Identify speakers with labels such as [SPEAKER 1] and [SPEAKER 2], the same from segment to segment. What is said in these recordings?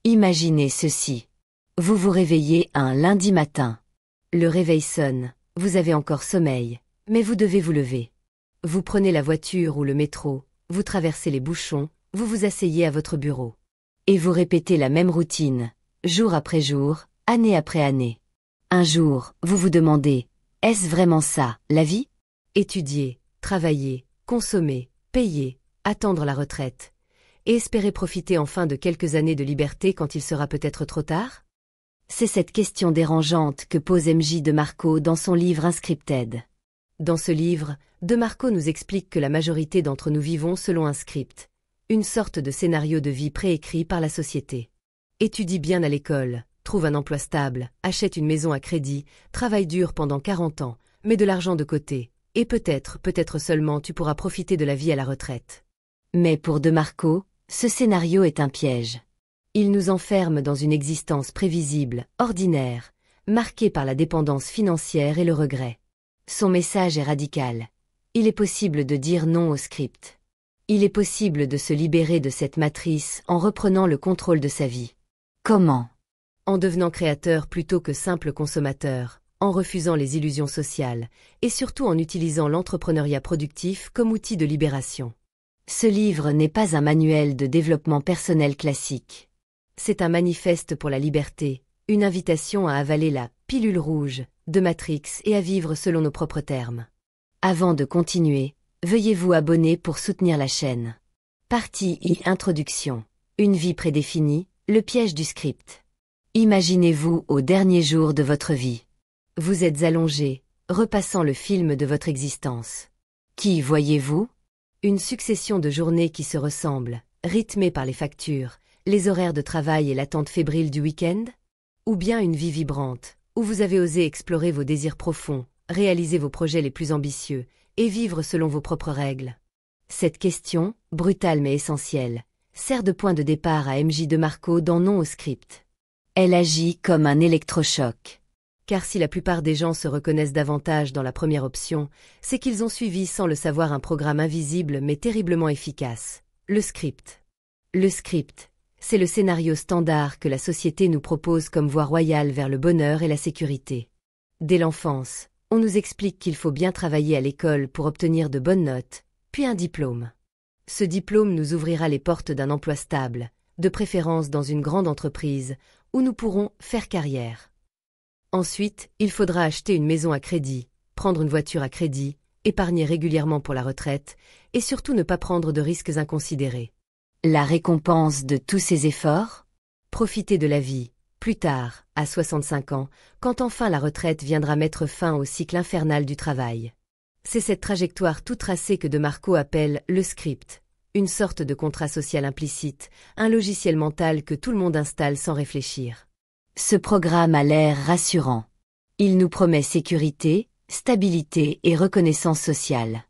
[SPEAKER 1] Imaginez ceci. Vous vous réveillez un lundi matin. Le réveil sonne, vous avez encore sommeil, mais vous devez vous lever. Vous prenez la voiture ou le métro, vous traversez les bouchons, vous vous asseyez à votre bureau. Et vous répétez la même routine, jour après jour, année après année. Un jour, vous vous demandez, est-ce vraiment ça, la vie? Étudier, travailler, consommer, payer, attendre la retraite. Et espérer profiter enfin de quelques années de liberté quand il sera peut-être trop tard? C'est cette question dérangeante que pose M.J. DeMarco dans son livre Unscripted. Dans ce livre, DeMarco nous explique que la majorité d'entre nous vivons selon un script, une sorte de scénario de vie préécrit par la société. Étudie bien à l'école, trouve un emploi stable, achète une maison à crédit, travaille dur pendant 40 ans, mets de l'argent de côté, et peut-être seulement tu pourras profiter de la vie à la retraite. Mais pour DeMarco, ce scénario est un piège. Il nous enferme dans une existence prévisible, ordinaire, marquée par la dépendance financière et le regret. Son message est radical. Il est possible de dire non au script. Il est possible de se libérer de cette matrice en reprenant le contrôle de sa vie. Comment? En devenant créateur plutôt que simple consommateur, en refusant les illusions sociales, et surtout en utilisant l'entrepreneuriat productif comme outil de libération. Ce livre n'est pas un manuel de développement personnel classique. C'est un manifeste pour la liberté, une invitation à avaler la « pilule rouge » de Matrix et à vivre selon nos propres termes. Avant de continuer, veuillez vous abonner pour soutenir la chaîne. Partie I. Introduction. Une vie prédéfinie, le piège du script. Imaginez-vous au dernier jour de votre vie. Vous êtes allongé, repassant le film de votre existence. Qui voyez-vous? Une succession de journées qui se ressemblent, rythmées par les factures, les horaires de travail et l'attente fébrile du week-end? Ou bien une vie vibrante, où vous avez osé explorer vos désirs profonds, réaliser vos projets les plus ambitieux, et vivre selon vos propres règles? Cette question, brutale mais essentielle, sert de point de départ à M.J. DeMarco dans Non au script. Elle agit comme un électrochoc. Car si la plupart des gens se reconnaissent davantage dans la première option, c'est qu'ils ont suivi sans le savoir un programme invisible mais terriblement efficace, le script. Le script, c'est le scénario standard que la société nous propose comme voie royale vers le bonheur et la sécurité. Dès l'enfance, on nous explique qu'il faut bien travailler à l'école pour obtenir de bonnes notes, puis un diplôme. Ce diplôme nous ouvrira les portes d'un emploi stable, de préférence dans une grande entreprise, où nous pourrons faire carrière. Ensuite, il faudra acheter une maison à crédit, prendre une voiture à crédit, épargner régulièrement pour la retraite, et surtout ne pas prendre de risques inconsidérés. La récompense de tous ces efforts? Profiter de la vie, plus tard, à 65 ans, quand enfin la retraite viendra mettre fin au cycle infernal du travail. C'est cette trajectoire tout tracée que DeMarco appelle le script, une sorte de contrat social implicite, un logiciel mental que tout le monde installe sans réfléchir. Ce programme a l'air rassurant. Il nous promet sécurité, stabilité et reconnaissance sociale.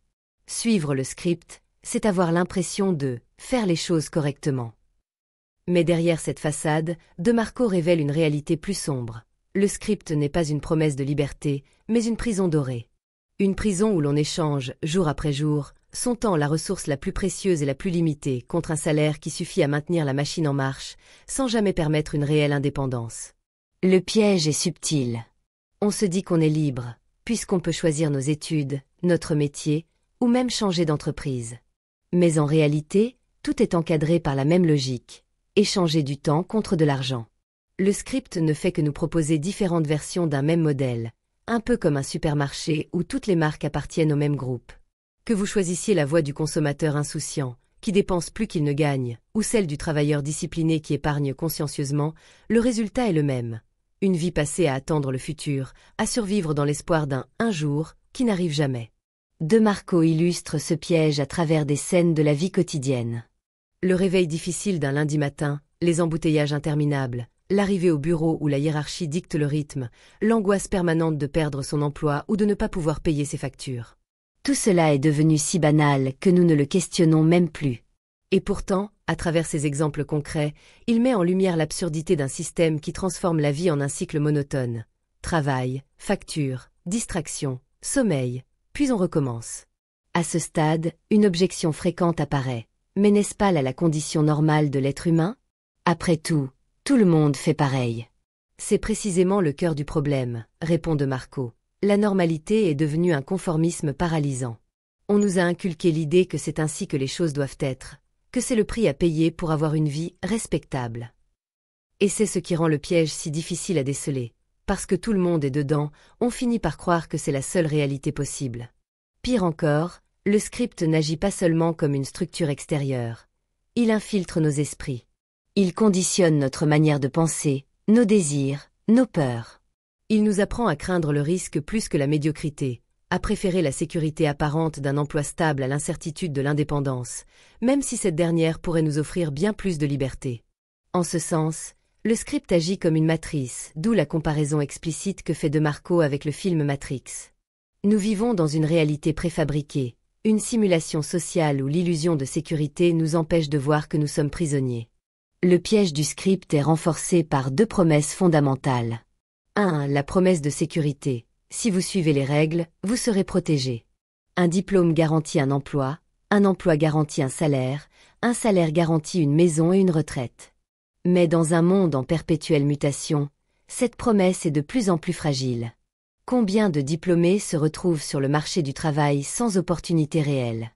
[SPEAKER 1] Suivre le script, c'est avoir l'impression de faire les choses correctement. Mais derrière cette façade, DeMarco révèle une réalité plus sombre. Le script n'est pas une promesse de liberté, mais une prison dorée. Une prison où l'on échange, jour après jour, son temps, la ressource la plus précieuse et la plus limitée, contre un salaire qui suffit à maintenir la machine en marche, sans jamais permettre une réelle indépendance. Le piège est subtil. On se dit qu'on est libre, puisqu'on peut choisir nos études, notre métier, ou même changer d'entreprise. Mais en réalité, tout est encadré par la même logique. Échanger du temps contre de l'argent. Le script ne fait que nous proposer différentes versions d'un même modèle, un peu comme un supermarché où toutes les marques appartiennent au même groupe. Que vous choisissiez la voie du consommateur insouciant, qui dépense plus qu'il ne gagne, ou celle du travailleur discipliné qui épargne consciencieusement, le résultat est le même. Une vie passée à attendre le futur, à survivre dans l'espoir d'un « un jour » qui n'arrive jamais. DeMarco illustre ce piège à travers des scènes de la vie quotidienne. Le réveil difficile d'un lundi matin, les embouteillages interminables, l'arrivée au bureau où la hiérarchie dicte le rythme, l'angoisse permanente de perdre son emploi ou de ne pas pouvoir payer ses factures. Tout cela est devenu si banal que nous ne le questionnons même plus. Et pourtant, à travers ces exemples concrets, il met en lumière l'absurdité d'un système qui transforme la vie en un cycle monotone. Travail, facture, distraction, sommeil, puis on recommence. À ce stade, une objection fréquente apparaît. Mais n'est-ce pas là la condition normale de l'être humain? Après tout, Tout le monde fait pareil. C'est précisément le cœur du problème, répond De Marco. La normalité est devenue un conformisme paralysant. On nous a inculqué l'idée que c'est ainsi que les choses doivent être, que c'est le prix à payer pour avoir une vie respectable. Et c'est ce qui rend le piège si difficile à déceler. Parce que tout le monde est dedans, on finit par croire que c'est la seule réalité possible. Pire encore, le script n'agit pas seulement comme une structure extérieure. Il infiltre nos esprits. Il conditionne notre manière de penser, nos désirs, nos peurs. Il nous apprend à craindre le risque plus que la médiocrité, à préférer la sécurité apparente d'un emploi stable à l'incertitude de l'indépendance, même si cette dernière pourrait nous offrir bien plus de liberté. En ce sens, le script agit comme une matrice, d'où la comparaison explicite que fait De Marco avec le film Matrix. Nous vivons dans une réalité préfabriquée, une simulation sociale où l'illusion de sécurité nous empêche de voir que nous sommes prisonniers. Le piège du script est renforcé par 2 promesses fondamentales. 1. La promesse de sécurité. Si vous suivez les règles, vous serez protégé. Un diplôme garantit un emploi garantit un salaire garantit une maison et une retraite. Mais dans un monde en perpétuelle mutation, cette promesse est de plus en plus fragile. Combien de diplômés se retrouvent sur le marché du travail sans opportunité réelle?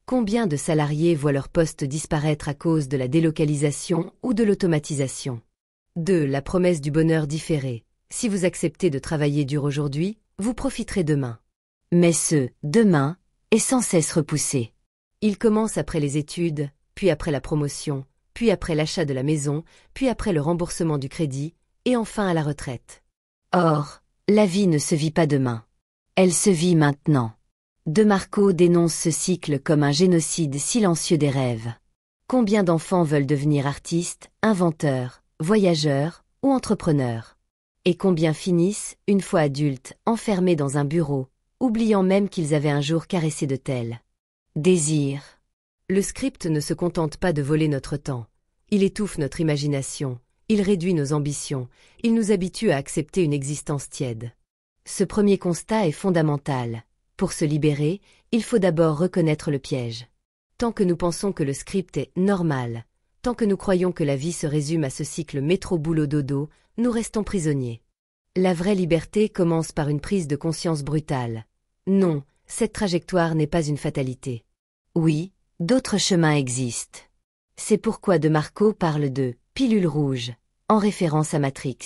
[SPEAKER 1] Combien de salariés voient leur poste disparaître à cause de la délocalisation ou de l'automatisation? 2. La promesse du bonheur différé. Si vous acceptez de travailler dur aujourd'hui, vous profiterez demain. Mais ce « demain » est sans cesse repoussé. Il commence après les études, puis après la promotion, puis après l'achat de la maison, puis après le remboursement du crédit, et enfin à la retraite. Or, la vie ne se vit pas demain. Elle se vit maintenant. De Marco dénonce ce cycle comme un génocide silencieux des rêves. Combien d'enfants veulent devenir artistes, inventeurs, voyageurs ou entrepreneurs? Et combien finissent, une fois adultes, enfermés dans un bureau, oubliant même qu'ils avaient un jour caressé de tels désirs? Le script ne se contente pas de voler notre temps. Il étouffe notre imagination, il réduit nos ambitions, il nous habitue à accepter une existence tiède. Ce premier constat est fondamental. Pour se libérer, il faut d'abord reconnaître le piège. Tant que nous pensons que le script est normal, tant que nous croyons que la vie se résume à ce cycle métro-boulot-dodo, nous restons prisonniers. La vraie liberté commence par une prise de conscience brutale. Non, cette trajectoire n'est pas une fatalité. Oui, d'autres chemins existent. C'est pourquoi De Marco parle de « pilule rouge », en référence à Matrix.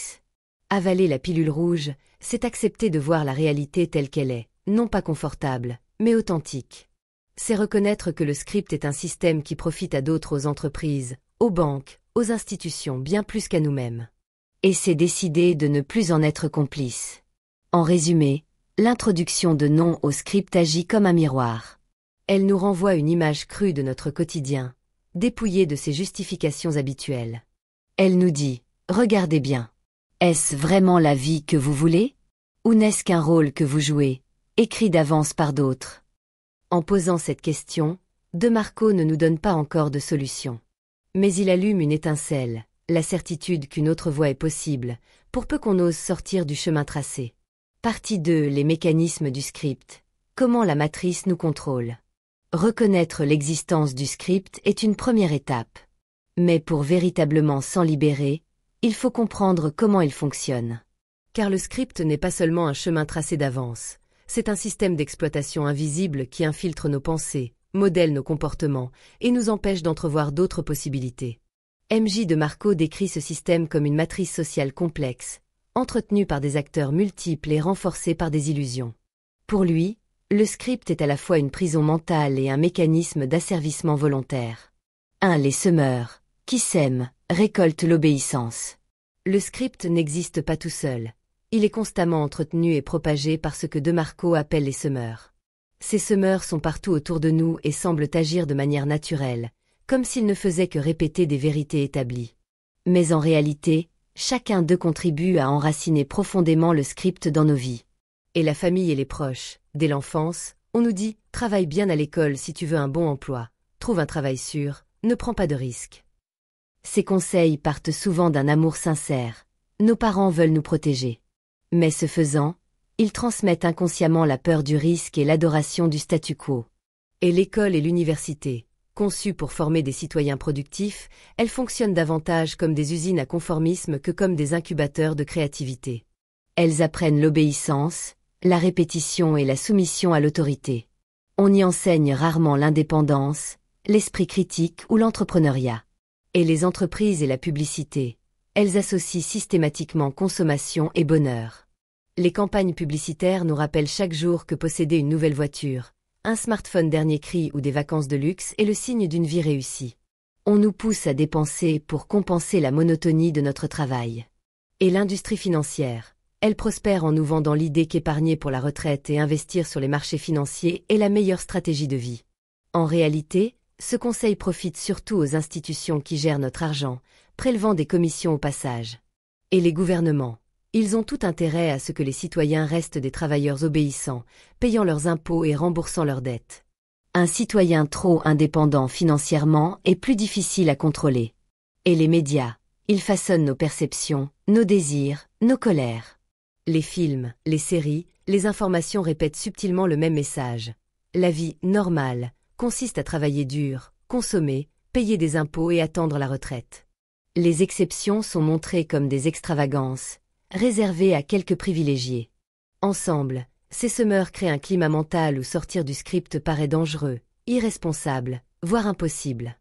[SPEAKER 1] Avaler la pilule rouge, c'est accepter de voir la réalité telle qu'elle est, non pas confortable, mais authentique. C'est reconnaître que le script est un système qui profite à d'autres, aux entreprises, aux banques, aux institutions, bien plus qu'à nous-mêmes. Et c'est décider de ne plus en être complice. En résumé, l'introduction de Non au script agit comme un miroir. Elle nous renvoie une image crue de notre quotidien, dépouillée de ses justifications habituelles. Elle nous dit « Regardez bien. Est-ce vraiment la vie que vous voulez? Ou n'est-ce qu'un rôle que vous jouez, écrit d'avance par d'autres ?» En posant cette question, De Marco ne nous donne pas encore de solution. Mais il allume une étincelle, la certitude qu'une autre voie est possible, pour peu qu'on ose sortir du chemin tracé. Partie 2. Les mécanismes du script. Comment la matrice nous contrôle. Reconnaître l'existence du script est une première étape. Mais pour véritablement s'en libérer, il faut comprendre comment il fonctionne. Car le script n'est pas seulement un chemin tracé d'avance, c'est un système d'exploitation invisible qui infiltre nos pensées, modèle nos comportements et nous empêche d'entrevoir d'autres possibilités. M.J. De Marco décrit ce système comme une matrice sociale complexe, entretenue par des acteurs multiples et renforcée par des illusions. Pour lui, le script est à la fois une prison mentale et un mécanisme d'asservissement volontaire. 1. Les semeurs, qui sèment, récoltent l'obéissance. Le script n'existe pas tout seul. Il est constamment entretenu et propagé par ce que De Marco appelle les semeurs. Ces semeurs sont partout autour de nous et semblent agir de manière naturelle, comme s'ils ne faisaient que répéter des vérités établies. Mais en réalité, chacun d'eux contribue à enraciner profondément le script dans nos vies. Et la famille et les proches, dès l'enfance, on nous dit « Travaille bien à l'école si tu veux un bon emploi, trouve un travail sûr, ne prends pas de risques. » Ces conseils partent souvent d'un amour sincère. Nos parents veulent nous protéger. Mais ce faisant, ils transmettent inconsciemment la peur du risque et l'adoration du statu quo. Et l'école et l'université. Conçues pour former des citoyens productifs, elles fonctionnent davantage comme des usines à conformisme que comme des incubateurs de créativité. Elles apprennent l'obéissance, la répétition et la soumission à l'autorité. On y enseigne rarement l'indépendance, l'esprit critique ou l'entrepreneuriat. Et les entreprises et la publicité, elles associent systématiquement consommation et bonheur. Les campagnes publicitaires nous rappellent chaque jour que posséder une nouvelle voiture, un smartphone dernier cri ou des vacances de luxe est le signe d'une vie réussie. On nous pousse à dépenser pour compenser la monotonie de notre travail. Et l'industrie financière, elle prospère en nous vendant l'idée qu'épargner pour la retraite et investir sur les marchés financiers est la meilleure stratégie de vie. En réalité, ce conseil profite surtout aux institutions qui gèrent notre argent, prélevant des commissions au passage. Et les gouvernements, ils ont tout intérêt à ce que les citoyens restent des travailleurs obéissants, payant leurs impôts et remboursant leurs dettes. Un citoyen trop indépendant financièrement est plus difficile à contrôler. Et les médias, ils façonnent nos perceptions, nos désirs, nos colères. Les films, les séries, les informations répètent subtilement le même message. La vie normale consiste à travailler dur, consommer, payer des impôts et attendre la retraite. Les exceptions sont montrées comme des extravagances, réservées à quelques privilégiés. Ensemble, ces semeurs créent un climat mental où sortir du script paraît dangereux, irresponsable, voire impossible.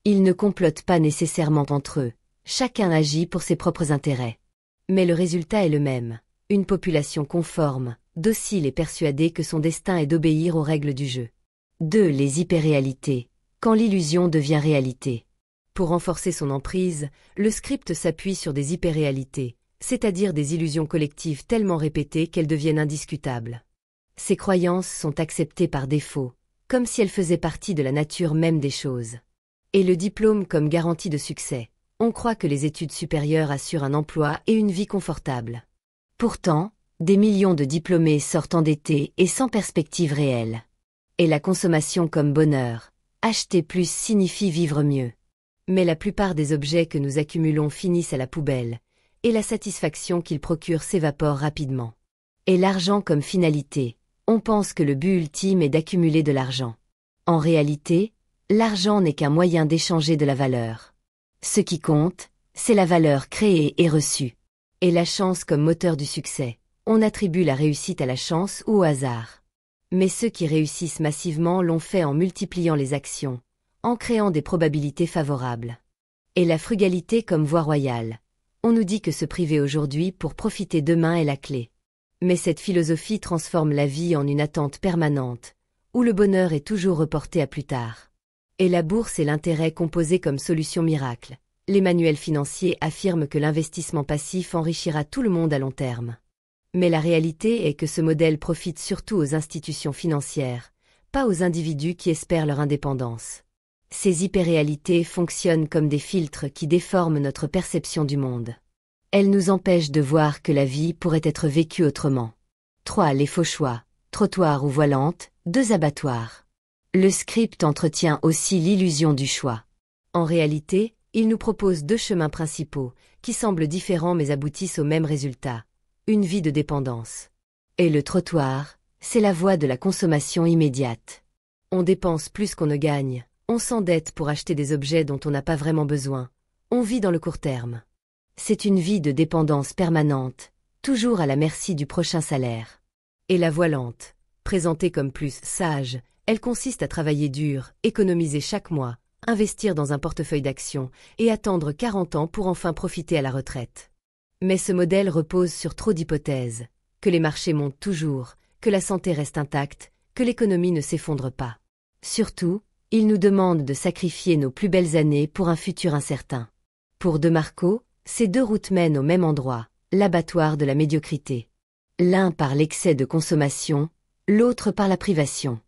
[SPEAKER 1] Ils ne complotent pas nécessairement entre eux, chacun agit pour ses propres intérêts. Mais le résultat est le même. Une population conforme, docile et persuadée que son destin est d'obéir aux règles du jeu. 2. Les hyperréalités, quand l'illusion devient réalité. Pour renforcer son emprise, le script s'appuie sur des hyperréalités, c'est-à-dire des illusions collectives tellement répétées qu'elles deviennent indiscutables. Ces croyances sont acceptées par défaut, comme si elles faisaient partie de la nature même des choses. Et le diplôme comme garantie de succès. On croit que les études supérieures assurent un emploi et une vie confortable. Pourtant, des millions de diplômés sortent endettés et sans perspective réelle. Et la consommation comme bonheur. Acheter plus signifie vivre mieux. Mais la plupart des objets que nous accumulons finissent à la poubelle, et la satisfaction qu'ils procurent s'évapore rapidement. Et l'argent comme finalité. On pense que le but ultime est d'accumuler de l'argent. En réalité, l'argent n'est qu'un moyen d'échanger de la valeur. Ce qui compte, c'est la valeur créée et reçue. Et la chance comme moteur du succès. On attribue la réussite à la chance ou au hasard. Mais ceux qui réussissent massivement l'ont fait en multipliant les actions, en créant des probabilités favorables. Et la frugalité comme voie royale. On nous dit que se priver aujourd'hui pour profiter demain est la clé. Mais cette philosophie transforme la vie en une attente permanente, où le bonheur est toujours reporté à plus tard. Et la bourse et l'intérêt composés comme solution miracle. Les manuels financiers affirment que l'investissement passif enrichira tout le monde à long terme. Mais la réalité est que ce modèle profite surtout aux institutions financières, pas aux individus qui espèrent leur indépendance. Ces hyperréalités fonctionnent comme des filtres qui déforment notre perception du monde. Elles nous empêchent de voir que la vie pourrait être vécue autrement. 3. Les faux choix, trottoirs ou voilantes, 2 abattoirs. Le script entretient aussi l'illusion du choix. En réalité, il nous propose 2 chemins principaux, qui semblent différents mais aboutissent au même résultat. Une vie de dépendance. Et le trottoir, c'est la voie de la consommation immédiate. On dépense plus qu'on ne gagne, on s'endette pour acheter des objets dont on n'a pas vraiment besoin, on vit dans le court terme. C'est une vie de dépendance permanente, toujours à la merci du prochain salaire. Et la voilante, présentée comme plus sage, elle consiste à travailler dur, économiser chaque mois, investir dans un portefeuille d'actions et attendre 40 ans pour enfin profiter à la retraite. Mais ce modèle repose sur trop d'hypothèses, que les marchés montent toujours, que la santé reste intacte, que l'économie ne s'effondre pas. Surtout, il nous demande de sacrifier nos plus belles années pour un futur incertain. Pour De Marco, ces 2 routes mènent au même endroit, l'abattoir de la médiocrité. L'un par l'excès de consommation, l'autre par la privation.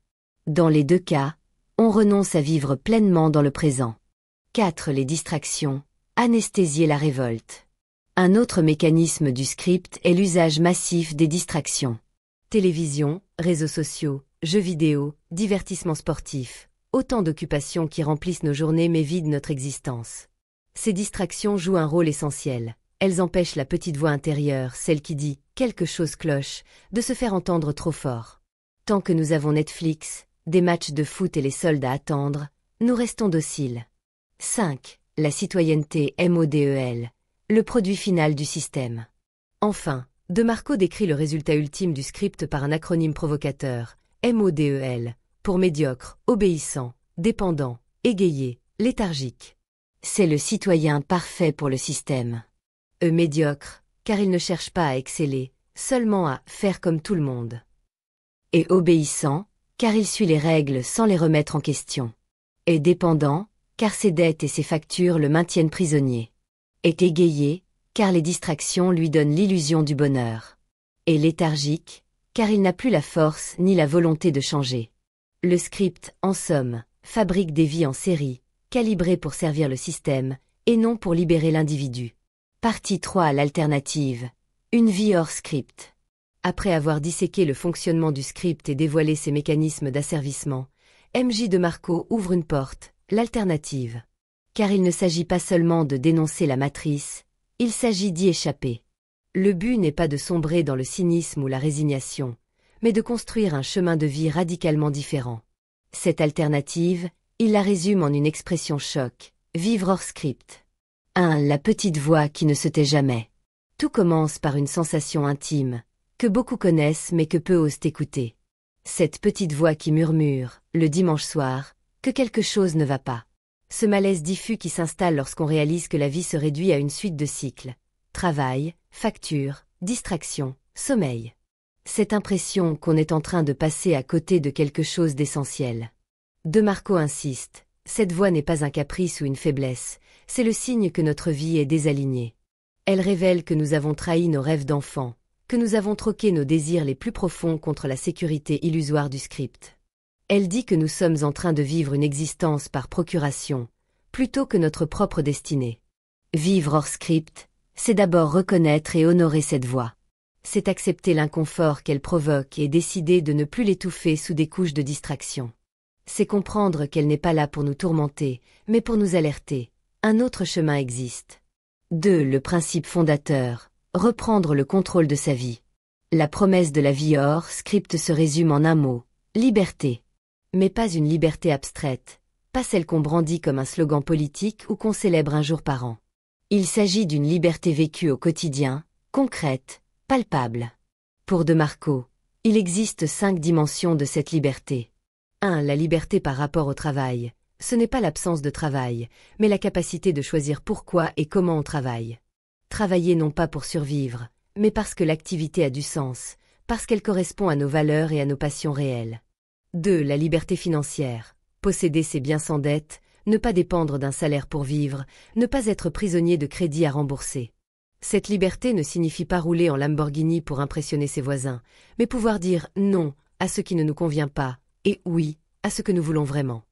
[SPEAKER 1] Dans les 2 cas, on renonce à vivre pleinement dans le présent. 4. Les distractions, anesthésier la révolte. Un autre mécanisme du script est l'usage massif des distractions. Télévision, réseaux sociaux, jeux vidéo, divertissements sportifs, autant d'occupations qui remplissent nos journées mais vident notre existence. Ces distractions jouent un rôle essentiel. Elles empêchent la petite voix intérieure, celle qui dit « quelque chose cloche », de se faire entendre trop fort. Tant que nous avons Netflix, des matchs de foot et les soldes à attendre, nous restons dociles. 5. La citoyenneté MODEL, le produit final du système. Enfin, De Marco décrit le résultat ultime du script par un acronyme provocateur, MODEL, pour médiocre, obéissant, dépendant, égayé, léthargique. C'est le citoyen parfait pour le système. Médiocre, car il ne cherche pas à exceller, seulement à faire comme tout le monde. Et obéissant, car il suit les règles sans les remettre en question. Et dépendant, car ses dettes et ses factures le maintiennent prisonnier. Et égayé, car les distractions lui donnent l'illusion du bonheur. Et léthargique, car il n'a plus la force ni la volonté de changer. Le script, en somme, fabrique des vies en série, calibrées pour servir le système, et non pour libérer l'individu. Partie 3. L'alternative. Une vie hors script. Après avoir disséqué le fonctionnement du script et dévoilé ses mécanismes d'asservissement, M.J. de Marco ouvre une porte, l'alternative. Car il ne s'agit pas seulement de dénoncer la matrice, il s'agit d'y échapper. Le but n'est pas de sombrer dans le cynisme ou la résignation, mais de construire un chemin de vie radicalement différent. Cette alternative, il la résume en une expression choc, vivre hors script. 1. La petite voix qui ne se tait jamais. Tout commence par une sensation intime, que beaucoup connaissent mais que peu osent écouter. Cette petite voix qui murmure, le dimanche soir, que quelque chose ne va pas. Ce malaise diffus qui s'installe lorsqu'on réalise que la vie se réduit à une suite de cycles. Travail, facture, distraction, sommeil. Cette impression qu'on est en train de passer à côté de quelque chose d'essentiel. De Marco insiste, cette voix n'est pas un caprice ou une faiblesse, c'est le signe que notre vie est désalignée. Elle révèle que nous avons trahi nos rêves d'enfants, que nous avons troqué nos désirs les plus profonds contre la sécurité illusoire du script. Elle dit que nous sommes en train de vivre une existence par procuration, plutôt que notre propre destinée. Vivre hors script, c'est d'abord reconnaître et honorer cette voix. C'est accepter l'inconfort qu'elle provoque et décider de ne plus l'étouffer sous des couches de distraction. C'est comprendre qu'elle n'est pas là pour nous tourmenter, mais pour nous alerter. Un autre chemin existe. 2. Le principe fondateur, reprendre le contrôle de sa vie. La promesse de la vie hors script se résume en un mot, liberté. Mais pas une liberté abstraite, pas celle qu'on brandit comme un slogan politique ou qu'on célèbre un jour par an. Il s'agit d'une liberté vécue au quotidien, concrète, palpable. Pour De Marco, il existe 5 dimensions de cette liberté. 1. La liberté par rapport au travail. Ce n'est pas l'absence de travail, mais la capacité de choisir pourquoi et comment on travaille. Travailler non pas pour survivre, mais parce que l'activité a du sens, parce qu'elle correspond à nos valeurs et à nos passions réelles. 2. La liberté financière. Posséder ses biens sans dette, ne pas dépendre d'un salaire pour vivre, ne pas être prisonnier de crédits à rembourser. Cette liberté ne signifie pas rouler en Lamborghini pour impressionner ses voisins, mais pouvoir dire non à ce qui ne nous convient pas, et oui à ce que nous voulons vraiment.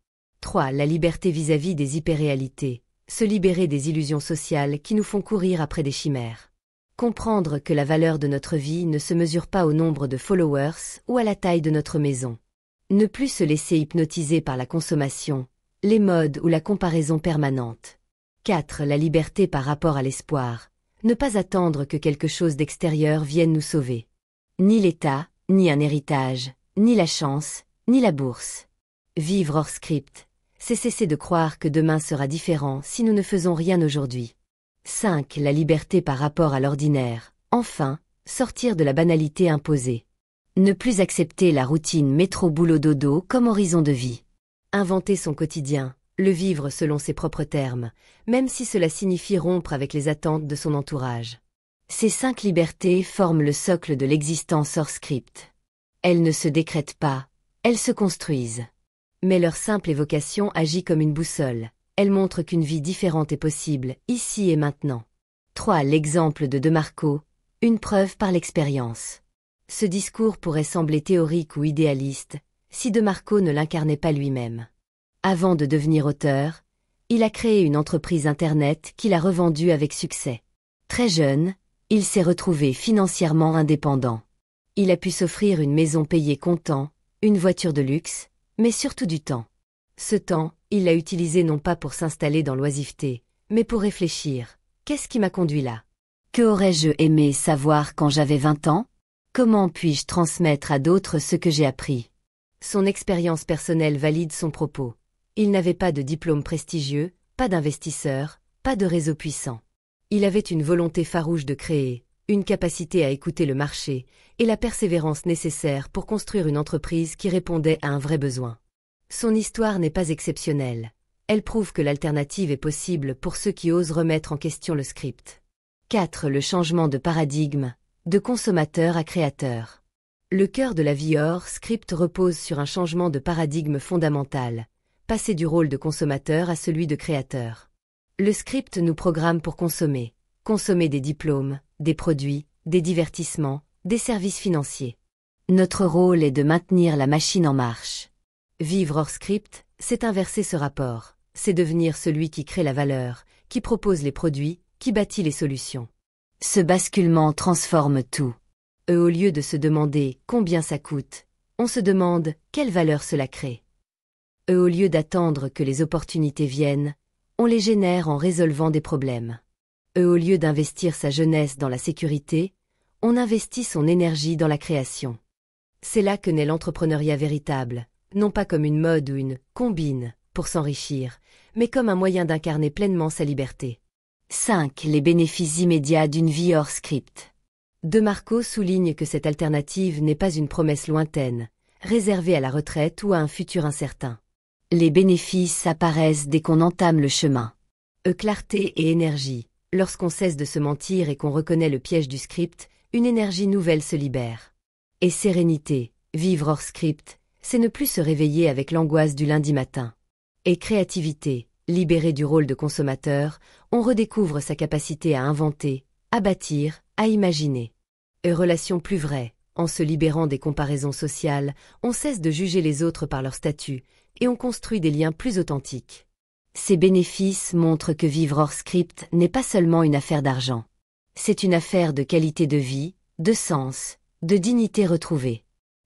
[SPEAKER 1] 3. La liberté vis-à-vis des hyperréalités, se libérer des illusions sociales qui nous font courir après des chimères. Comprendre que la valeur de notre vie ne se mesure pas au nombre de followers ou à la taille de notre maison. Ne plus se laisser hypnotiser par la consommation, les modes ou la comparaison permanente. 4. La liberté par rapport à l'espoir. Ne pas attendre que quelque chose d'extérieur vienne nous sauver. Ni l'État, ni un héritage, ni la chance, ni la bourse. Vivre hors script, c'est cesser de croire que demain sera différent si nous ne faisons rien aujourd'hui. 5. La liberté par rapport à l'ordinaire. Enfin, sortir de la banalité imposée. Ne plus accepter la routine métro-boulot-dodo comme horizon de vie. Inventer son quotidien, le vivre selon ses propres termes, même si cela signifie rompre avec les attentes de son entourage. Ces 5 libertés forment le socle de l'existence hors script. Elles ne se décrètent pas, elles se construisent. Mais leur simple évocation agit comme une boussole, elle montre qu'une vie différente est possible, ici et maintenant. 3. L'exemple de Marco, une preuve par l'expérience. Ce discours pourrait sembler théorique ou idéaliste, si De Marco ne l'incarnait pas lui-même. Avant de devenir auteur, il a créé une entreprise Internet qu'il a revendue avec succès. Très jeune, il s'est retrouvé financièrement indépendant. Il a pu s'offrir une maison payée comptant, une voiture de luxe, mais surtout du temps. Ce temps, il l'a utilisé non pas pour s'installer dans l'oisiveté, mais pour réfléchir. Qu'est-ce qui m'a conduit là? Que aurais-je aimé savoir quand j'avais 20 ans? Comment puis-je transmettre à d'autres ce que j'ai appris? Son expérience personnelle valide son propos. Il n'avait pas de diplôme prestigieux, pas d'investisseurs, pas de réseau puissant. Il avait une volonté farouche de créer, une capacité à écouter le marché et la persévérance nécessaire pour construire une entreprise qui répondait à un vrai besoin. Son histoire n'est pas exceptionnelle. Elle prouve que l'alternative est possible pour ceux qui osent remettre en question le script. 4. Le changement de paradigme, de consommateur à créateur. Le cœur de la vie hors script repose sur un changement de paradigme fondamental, passer du rôle de consommateur à celui de créateur. Le script nous programme pour consommer des diplômes, des produits, des divertissements, des services financiers. Notre rôle est de maintenir la machine en marche. Vivre hors script, c'est inverser ce rapport, c'est devenir celui qui crée la valeur, qui propose les produits, qui bâtit les solutions. Ce basculement transforme tout. Au lieu de se demander combien ça coûte, on se demande quelle valeur cela crée. Au lieu d'attendre que les opportunités viennent, on les génère en résolvant des problèmes. Au lieu d'investir sa jeunesse dans la sécurité, on investit son énergie dans la création. C'est là que naît l'entrepreneuriat véritable, non pas comme une mode ou une combine pour s'enrichir, mais comme un moyen d'incarner pleinement sa liberté. 5. Les bénéfices immédiats d'une vie hors script. De Marco souligne que cette alternative n'est pas une promesse lointaine, réservée à la retraite ou à un futur incertain. Les bénéfices apparaissent dès qu'on entame le chemin. Clarté et énergie. Lorsqu'on cesse de se mentir et qu'on reconnaît le piège du script, une énergie nouvelle se libère. Et sérénité, vivre hors script, c'est ne plus se réveiller avec l'angoisse du lundi matin. Et créativité, libéré du rôle de consommateur, on redécouvre sa capacité à inventer, à bâtir, à imaginer. Et relation plus vraie, en se libérant des comparaisons sociales, on cesse de juger les autres par leur statut, et on construit des liens plus authentiques. Ces bénéfices montrent que vivre hors script n'est pas seulement une affaire d'argent. C'est une affaire de qualité de vie, de sens, de dignité retrouvée.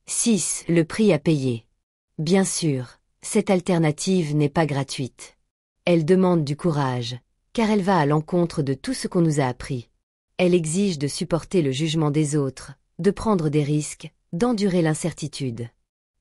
[SPEAKER 1] 6. Le prix à payer. Bien sûr, cette alternative n'est pas gratuite. Elle demande du courage, car elle va à l'encontre de tout ce qu'on nous a appris. Elle exige de supporter le jugement des autres, de prendre des risques, d'endurer l'incertitude.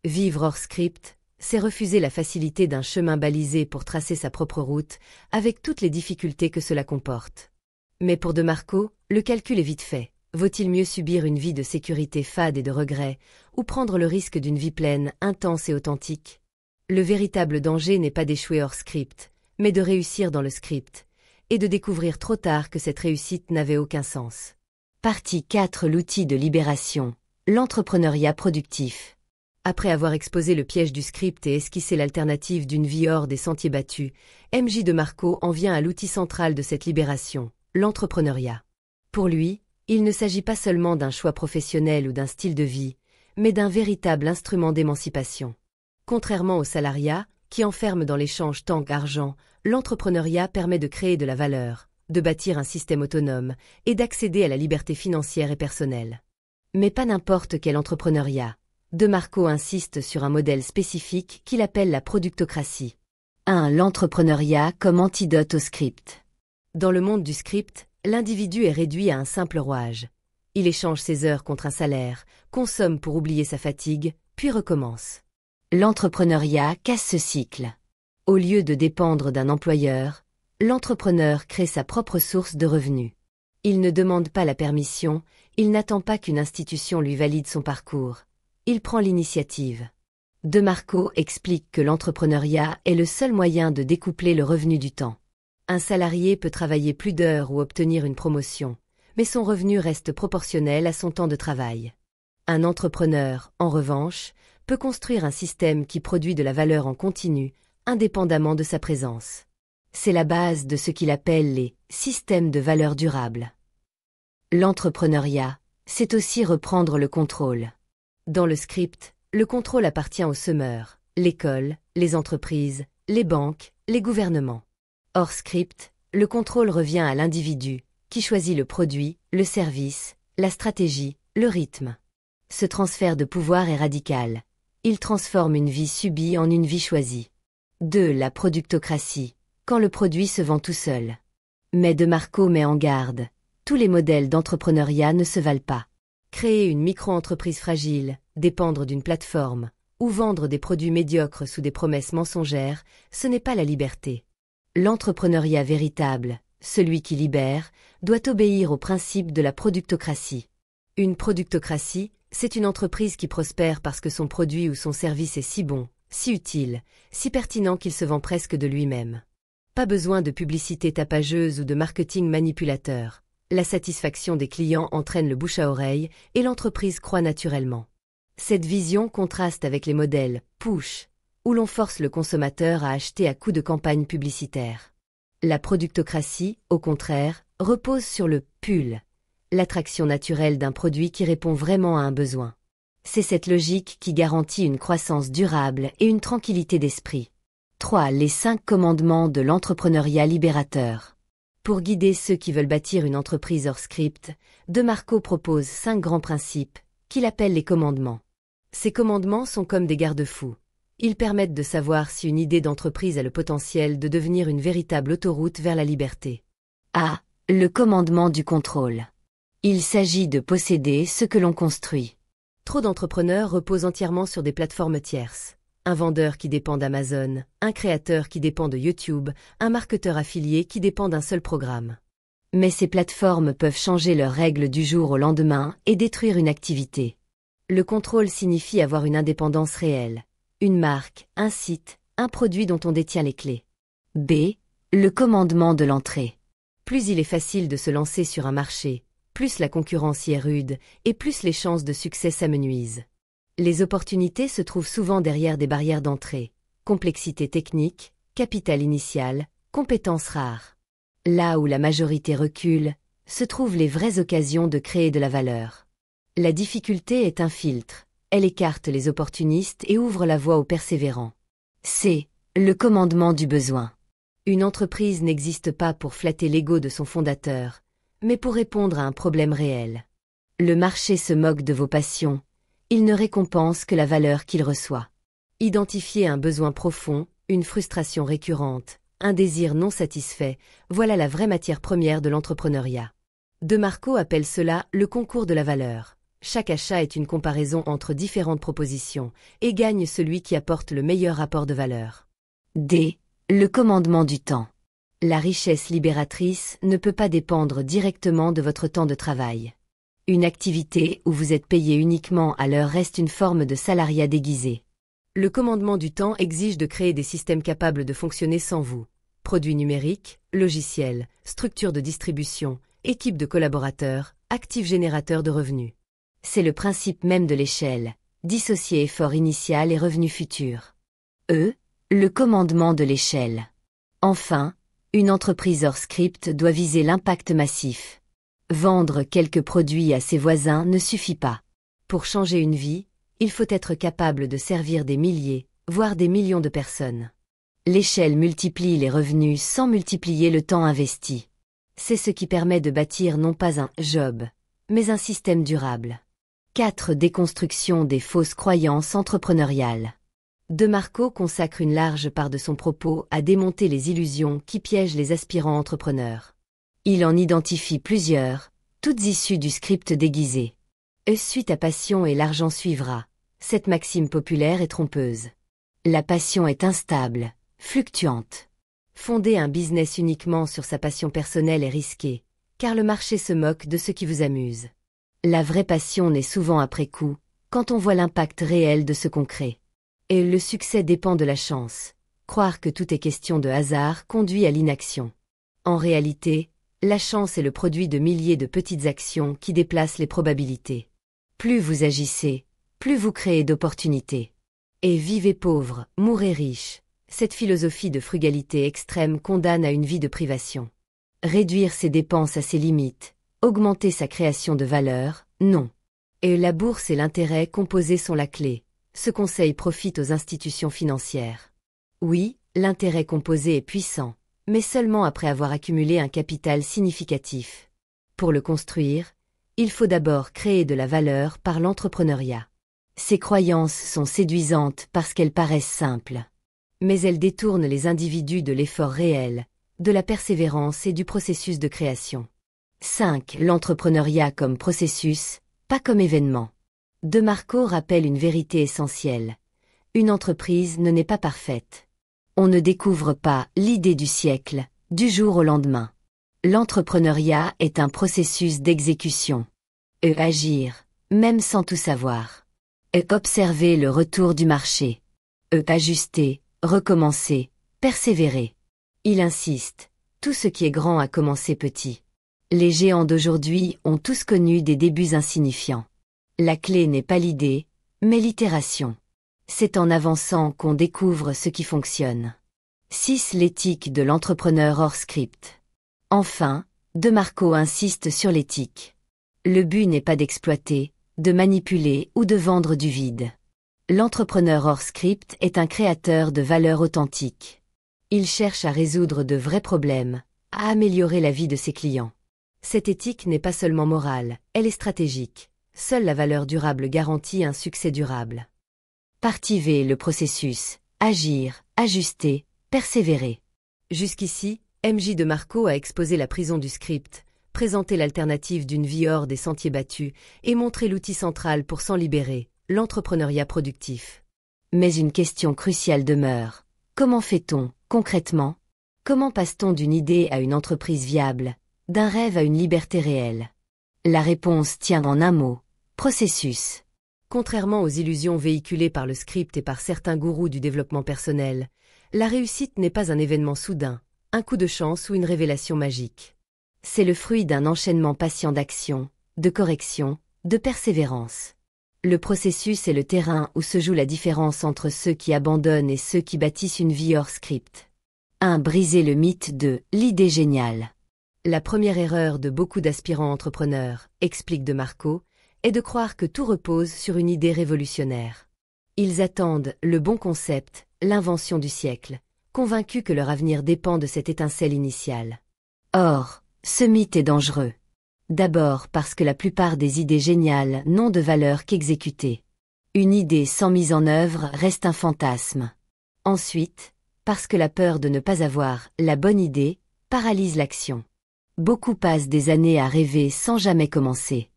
[SPEAKER 1] Vivre hors script, c'est refuser la facilité d'un chemin balisé pour tracer sa propre route, avec toutes les difficultés que cela comporte. Mais pour De Marco, le calcul est vite fait. Vaut-il mieux subir une vie de sécurité fade et de regrets, ou prendre le risque d'une vie pleine, intense et authentique? Le véritable danger n'est pas d'échouer hors script, mais de réussir dans le script, et de découvrir trop tard que cette réussite n'avait aucun sens. Partie 4. L'outil de libération, l'entrepreneuriat productif. Après avoir exposé le piège du script et esquissé l'alternative d'une vie hors des sentiers battus, M.J. De Marco en vient à l'outil central de cette libération, l'entrepreneuriat. Pour lui, il ne s'agit pas seulement d'un choix professionnel ou d'un style de vie, mais d'un véritable instrument d'émancipation. Contrairement au salariat, qui enferme dans l'échange temps qu'argent, l'entrepreneuriat permet de créer de la valeur, de bâtir un système autonome et d'accéder à la liberté financière et personnelle. Mais pas n'importe quel entrepreneuriat. De Marco insiste sur un modèle spécifique qu'il appelle la productocratie. 1. L'entrepreneuriat comme antidote au script. Dans le monde du script, l'individu est réduit à un simple rouage. Il échange ses heures contre un salaire, consomme pour oublier sa fatigue, puis recommence. L'entrepreneuriat casse ce cycle. Au lieu de dépendre d'un employeur, l'entrepreneur crée sa propre source de revenus. Il ne demande pas la permission, il n'attend pas qu'une institution lui valide son parcours. Il prend l'initiative. De Marco explique que l'entrepreneuriat est le seul moyen de découpler le revenu du temps. Un salarié peut travailler plus d'heures ou obtenir une promotion, mais son revenu reste proportionnel à son temps de travail. Un entrepreneur, en revanche, peut construire un système qui produit de la valeur en continu, indépendamment de sa présence. C'est la base de ce qu'il appelle les systèmes de valeur durable. L'entrepreneuriat, c'est aussi reprendre le contrôle. Dans le script, le contrôle appartient aux semeurs, l'école, les entreprises, les banques, les gouvernements. Hors script, le contrôle revient à l'individu, qui choisit le produit, le service, la stratégie, le rythme. Ce transfert de pouvoir est radical. Il transforme une vie subie en une vie choisie. 2. La productocratie, quand le produit se vend tout seul. Mais De Marco met en garde. Tous les modèles d'entrepreneuriat ne se valent pas. Créer une micro-entreprise fragile, dépendre d'une plateforme, ou vendre des produits médiocres sous des promesses mensongères, ce n'est pas la liberté. L'entrepreneuriat véritable, celui qui libère, doit obéir au principe de la productocratie. Une productocratie, c'est une entreprise qui prospère parce que son produit ou son service est si bon, si utile, si pertinent qu'il se vend presque de lui-même. Pas besoin de publicité tapageuse ou de marketing manipulateur. La satisfaction des clients entraîne le bouche à oreille et l'entreprise croît naturellement. Cette vision contraste avec les modèles push, où l'on force le consommateur à acheter à coups de campagne publicitaire. La productocratie, au contraire, repose sur le pull, l'attraction naturelle d'un produit qui répond vraiment à un besoin. C'est cette logique qui garantit une croissance durable et une tranquillité d'esprit. 3. Les 5 commandements de l'entrepreneuriat libérateur. Pour guider ceux qui veulent bâtir une entreprise hors script, De Marco propose 5 grands principes, qu'il appelle les commandements. Ces commandements sont comme des garde-fous. Ils permettent de savoir si une idée d'entreprise a le potentiel de devenir une véritable autoroute vers la liberté. A. Le commandement du contrôle. Il s'agit de posséder ce que l'on construit. Trop d'entrepreneurs reposent entièrement sur des plateformes tierces. Un vendeur qui dépend d'Amazon, un créateur qui dépend de YouTube, un marketeur affilié qui dépend d'un seul programme. Mais ces plateformes peuvent changer leurs règles du jour au lendemain et détruire une activité. Le contrôle signifie avoir une indépendance réelle. Une marque, un site, un produit dont on détient les clés. B. Le commandement de l'entrée. Plus il est facile de se lancer sur un marché, plus la concurrence y est rude, et plus les chances de succès s'amenuisent. Les opportunités se trouvent souvent derrière des barrières d'entrée, complexité technique, capital initial, compétences rares. Là où la majorité recule, se trouvent les vraies occasions de créer de la valeur. La difficulté est un filtre, elle écarte les opportunistes et ouvre la voie aux persévérants. C. Le commandement du besoin. Une entreprise n'existe pas pour flatter l'ego de son fondateur, mais pour répondre à un problème réel. Le marché se moque de vos passions, il ne récompense que la valeur qu'il reçoit. Identifier un besoin profond, une frustration récurrente, un désir non satisfait, voilà la vraie matière première de l'entrepreneuriat. De Marco appelle cela le concours de la valeur. Chaque achat est une comparaison entre différentes propositions, et gagne celui qui apporte le meilleur rapport de valeur. D. Le commandement du temps. La richesse libératrice ne peut pas dépendre directement de votre temps de travail. Une activité où vous êtes payé uniquement à l'heure reste une forme de salariat déguisé. Le commandement du temps exige de créer des systèmes capables de fonctionner sans vous. Produits numériques, logiciels, structures de distribution, équipes de collaborateurs, actifs générateurs de revenus. C'est le principe même de l'échelle, dissocier effort initial et revenu futur. E. Le commandement de l'échelle. Enfin, une entreprise hors script doit viser l'impact massif. Vendre quelques produits à ses voisins ne suffit pas. Pour changer une vie, il faut être capable de servir des milliers, voire des millions de personnes. L'échelle multiplie les revenus sans multiplier le temps investi. C'est ce qui permet de bâtir non pas un « job », mais un système durable. 4. Déconstruction des fausses croyances entrepreneuriales. De Marco consacre une large part de son propos à démonter les illusions qui piègent les aspirants entrepreneurs. Il en identifie plusieurs, toutes issues du script déguisé. Suit ta passion et l'argent suivra. Cette maxime populaire est trompeuse. La passion est instable, fluctuante. Fonder un business uniquement sur sa passion personnelle est risqué, car le marché se moque de ce qui vous amuse. La vraie passion naît souvent après coup, quand on voit l'impact réel de ce qu'on crée. Et le succès dépend de la chance. Croire que tout est question de hasard conduit à l'inaction. En réalité, la chance est le produit de milliers de petites actions qui déplacent les probabilités. Plus vous agissez, plus vous créez d'opportunités. Et vivez pauvre, mourrez riche. Cette philosophie de frugalité extrême condamne à une vie de privation. Réduire ses dépenses à ses limites, augmenter sa création de valeur, non. Et la bourse et l'intérêt composé sont la clé. Ce conseil profite aux institutions financières. Oui, l'intérêt composé est puissant, mais seulement après avoir accumulé un capital significatif. Pour le construire, il faut d'abord créer de la valeur par l'entrepreneuriat. Ces croyances sont séduisantes parce qu'elles paraissent simples. Mais elles détournent les individus de l'effort réel, de la persévérance et du processus de création. 5. L'entrepreneuriat comme processus, pas comme événement. De Marco rappelle une vérité essentielle. Une entreprise ne naît pas parfaite. On ne découvre pas l'idée du siècle, du jour au lendemain. L'entrepreneuriat est un processus d'exécution. Agir, même sans tout savoir. Observer le retour du marché. Ajuster, recommencer, persévérer. Il insiste, tout ce qui est grand a commencé petit. Les géants d'aujourd'hui ont tous connu des débuts insignifiants. La clé n'est pas l'idée, mais l'itération. C'est en avançant qu'on découvre ce qui fonctionne. 6. L'éthique de l'entrepreneur hors script. Enfin, De Marco insiste sur l'éthique. Le but n'est pas d'exploiter, de manipuler ou de vendre du vide. L'entrepreneur hors script est un créateur de valeur authentique. Il cherche à résoudre de vrais problèmes, à améliorer la vie de ses clients. Cette éthique n'est pas seulement morale, elle est stratégique. Seule la valeur durable garantit un succès durable. Partie V. Le processus. Agir, ajuster, persévérer. Jusqu'ici, MJ De Marco a exposé la prison du script, présenté l'alternative d'une vie hors des sentiers battus et montré l'outil central pour s'en libérer, l'entrepreneuriat productif. Mais une question cruciale demeure. Comment fait-on, concrètement? Comment passe-t-on d'une idée à une entreprise viable, d'un rêve à une liberté réelle? La réponse tient en un mot. Processus. Contrairement aux illusions véhiculées par le script et par certains gourous du développement personnel, la réussite n'est pas un événement soudain, un coup de chance ou une révélation magique. C'est le fruit d'un enchaînement patient d'actions, de corrections, de persévérance. Le processus est le terrain où se joue la différence entre ceux qui abandonnent et ceux qui bâtissent une vie hors script. 1. Briser le mythe de « l'idée géniale ». La première erreur de beaucoup d'aspirants entrepreneurs, explique De Marco, est de croire que tout repose sur une idée révolutionnaire. Ils attendent le bon concept, l'invention du siècle, convaincus que leur avenir dépend de cette étincelle initiale. Or, ce mythe est dangereux. D'abord parce que la plupart des idées géniales n'ont de valeur qu'exécutée. Une idée sans mise en œuvre reste un fantasme. Ensuite, parce que la peur de ne pas avoir la bonne idée paralyse l'action. Beaucoup passent des années à rêver sans jamais commencer.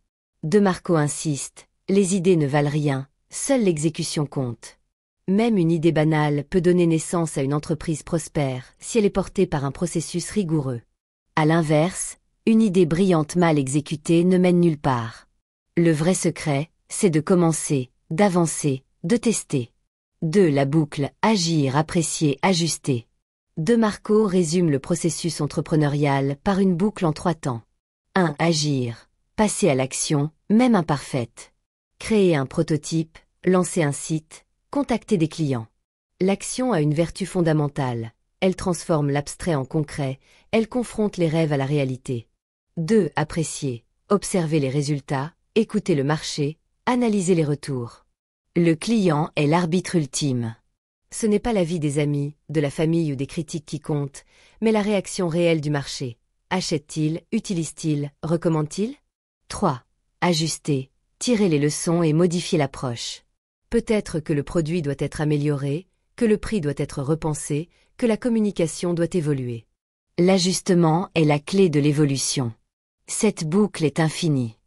[SPEAKER 1] De Marco insiste, les idées ne valent rien, seule l'exécution compte. Même une idée banale peut donner naissance à une entreprise prospère si elle est portée par un processus rigoureux. À l'inverse, une idée brillante mal exécutée ne mène nulle part. Le vrai secret, c'est de commencer, d'avancer, de tester. 2. La boucle, agir, apprécier, ajuster. De Marco résume le processus entrepreneurial par une boucle en 3 temps. 1. Agir. Passer à l'action, même imparfaite. Créer un prototype, lancer un site, contacter des clients. L'action a une vertu fondamentale. Elle transforme l'abstrait en concret, elle confronte les rêves à la réalité. 2. Apprécier. Observer les résultats, écouter le marché, analyser les retours. Le client est l'arbitre ultime. Ce n'est pas l'avis des amis, de la famille ou des critiques qui comptent, mais la réaction réelle du marché. Achète-t-il, utilise-t-il, recommande-t-il? 3. Ajuster, tirer les leçons et modifier l'approche. Peut-être que le produit doit être amélioré, que le prix doit être repensé, que la communication doit évoluer. L'ajustement est la clé de l'évolution. Cette boucle est infinie.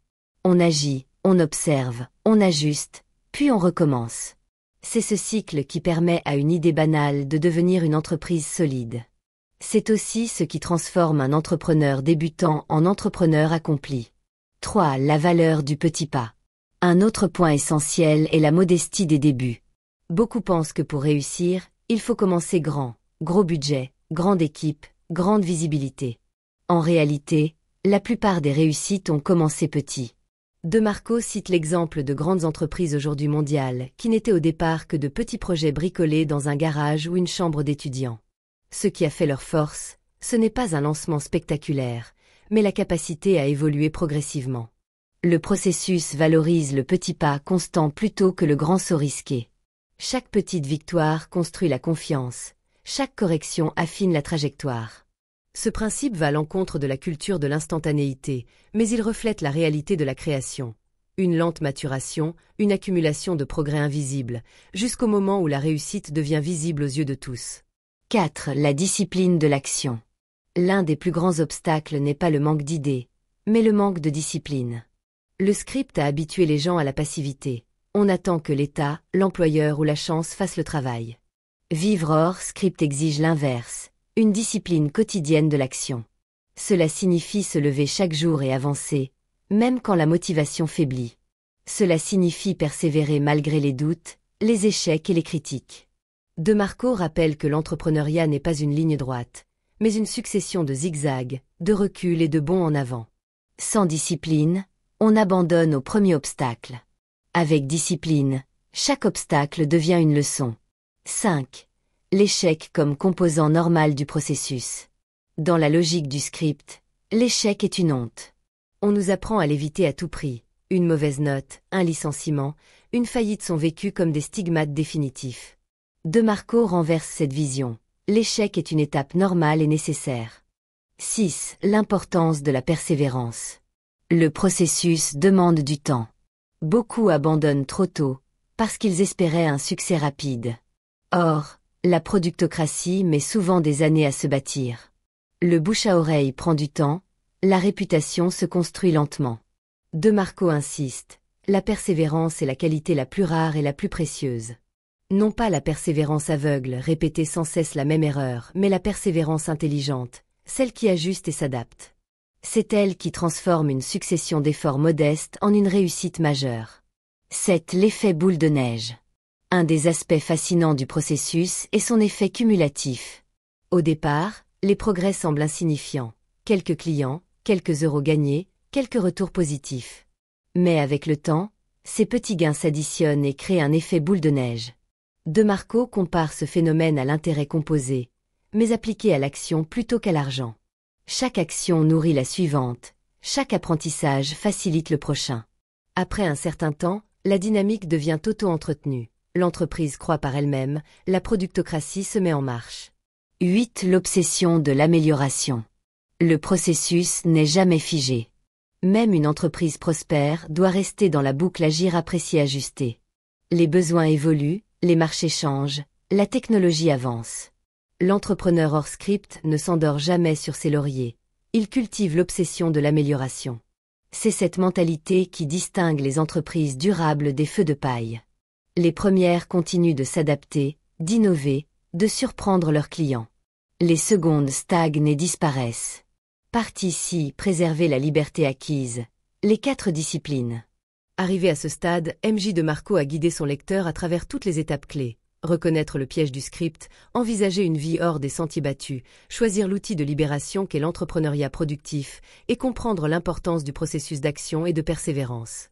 [SPEAKER 1] On agit, on observe, on ajuste, puis on recommence. C'est ce cycle qui permet à une idée banale de devenir une entreprise solide. C'est aussi ce qui transforme un entrepreneur débutant en entrepreneur accompli. 3. La valeur du petit pas. Un autre point essentiel est la modestie des débuts. Beaucoup pensent que pour réussir, il faut commencer grand, gros budget, grande équipe, grande visibilité. En réalité, la plupart des réussites ont commencé petit. De Marco cite l'exemple de grandes entreprises aujourd'hui mondiales qui n'étaient au départ que de petits projets bricolés dans un garage ou une chambre d'étudiants. Ce qui a fait leur force, ce n'est pas un lancement spectaculaire, mais la capacité à évoluer progressivement. Le processus valorise le petit pas constant plutôt que le grand saut risqué. Chaque petite victoire construit la confiance, chaque correction affine la trajectoire. Ce principe va à l'encontre de la culture de l'instantanéité, mais il reflète la réalité de la création. Une lente maturation, une accumulation de progrès invisibles, jusqu'au moment où la réussite devient visible aux yeux de tous. 4. La discipline de l'action. L'un des plus grands obstacles n'est pas le manque d'idées, mais le manque de discipline. Le script a habitué les gens à la passivité. On attend que l'État, l'employeur ou la chance fassent le travail. Vivre hors script exige l'inverse, une discipline quotidienne de l'action. Cela signifie se lever chaque jour et avancer, même quand la motivation faiblit. Cela signifie persévérer malgré les doutes, les échecs et les critiques. De Marco rappelle que l'entrepreneuriat n'est pas une ligne droite, mais une succession de zigzags, de reculs et de bonds en avant. Sans discipline, on abandonne au premier obstacle. Avec discipline, chaque obstacle devient une leçon. 5. L'échec comme composant normal du processus. Dans la logique du script, l'échec est une honte. On nous apprend à l'éviter à tout prix. Une mauvaise note, un licenciement, une faillite sont vécus comme des stigmates définitifs. De Marco renverse cette vision. L'échec est une étape normale et nécessaire. 6. L'importance de la persévérance. Le processus demande du temps. Beaucoup abandonnent trop tôt, parce qu'ils espéraient un succès rapide. Or, la productocratie met souvent des années à se bâtir. Le bouche à oreille prend du temps, la réputation se construit lentement. De Marco insiste, la persévérance est la qualité la plus rare et la plus précieuse. Non pas la persévérance aveugle, répéter sans cesse la même erreur, mais la persévérance intelligente, celle qui ajuste et s'adapte. C'est elle qui transforme une succession d'efforts modestes en une réussite majeure. 7. L'effet boule de neige. Un des aspects fascinants du processus est son effet cumulatif. Au départ, les progrès semblent insignifiants. Quelques clients, quelques euros gagnés, quelques retours positifs. Mais avec le temps, ces petits gains s'additionnent et créent un effet boule de neige. De Marco compare ce phénomène à l'intérêt composé, mais appliqué à l'action plutôt qu'à l'argent. Chaque action nourrit la suivante, chaque apprentissage facilite le prochain. Après un certain temps, la dynamique devient auto-entretenue. L'entreprise croît par elle-même, la productocratie se met en marche. 8. L'obsession de l'amélioration. Le processus n'est jamais figé. Même une entreprise prospère doit rester dans la boucle agir apprécier ajuster. Les besoins évoluent, les marchés changent, la technologie avance. L'entrepreneur hors script ne s'endort jamais sur ses lauriers. Il cultive l'obsession de l'amélioration. C'est cette mentalité qui distingue les entreprises durables des feux de paille. Les premières continuent de s'adapter, d'innover, de surprendre leurs clients. Les secondes stagnent et disparaissent. Partie 6. Préserver la liberté acquise. Les 4 disciplines. Arrivé à ce stade, MJ de Marco a guidé son lecteur à travers toutes les étapes clés. Reconnaître le piège du script, envisager une vie hors des sentiers battus, choisir l'outil de libération qu'est l'entrepreneuriat productif et comprendre l'importance du processus d'action et de persévérance.